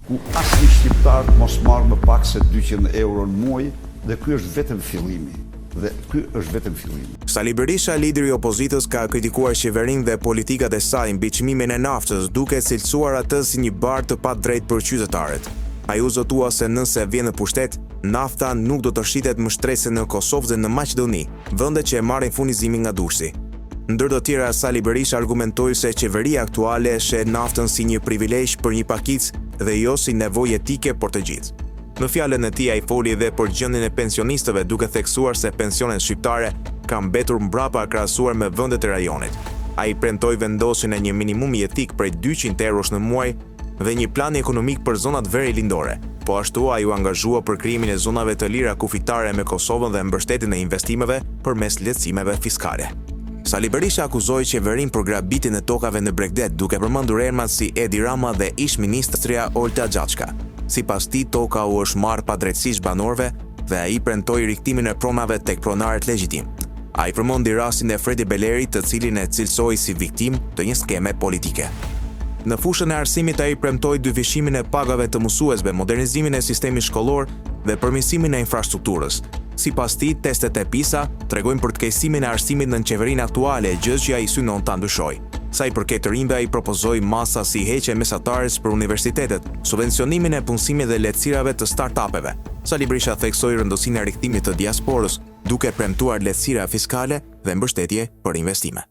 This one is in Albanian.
ku asnjë shqiptar mos marrë më pak se 200 euro në muaj, dhe ky është vetëm fillimi. Sali Berisha, lideri i opozitës, ka kritikuar qeverinë dhe politikat e saj mbi çmimin e naftës, duke cilësuar atë si një barë të padrejtë për qytetarët. Ai u zotua se nëse vjen në pushtet, nafta nuk do të shitet më shtrese në Kosovë dhe në Maqedoni, vende që e marrin furnizimin nga Durrësi. Ndër të tjera, Sali Berisha argumentoi se qeveria aktuale sheh naftën si një privilegj për një pakicë dhe jo si nevojë etike për të gjithë. Në fjalën e tij, ai foli edhe për gjendjen e pensionistëve, duke theksuar se pensionet shqiptare kanë mbetur mbrapa krahasuar me vendet e rajonit. Ai premtoi vendosjen e një minimumi jetik prej 200 eurosh në muaj dhe një plan ekonomik për zonat veri lindore. Po ashtu ai u angazhua për krijimin e zonave të lira kufitare me Kosovën dhe mbështetjen e investimeve përmes lehtësimeve fiskale. Sali Berisha akuzoi qeverinë për grabitin e tokave në Bregdet, duke përmendur emrat si Edi Rama dhe ish-ministrja Olta Xhaçka. Sipas tij, toka u është marrë padrejtësisht banorëve dhe ai premtoi riktimin e pronave tek pronarët legjitim. Ai përmendi rastin e Fredi Belerit, të cilin e cilësoi si viktimë të një skeme politike. Në fushën e arsimit, ai premtoi dyfishimin e pagave të mësuesve, modernizimin e sistemit shkollor dhe përmirësimin e infrastrukturës. Sipas tij, testet e PISA tregojnë për të keqësimin e arsimit në qeverinë aktuale, gjë që ai synon ta ndryshojë. Sa i përket të rinjve, ai propozoi masa si heqja e mesatarës për universitetet, subvencionimin e punësimit dhe lehtësirave të startupeve. Sali Berisha theksoi rëndësinë e rikthimit të diasporës, duke premtuar lehtësira fiskale dhe mbështetje për investime.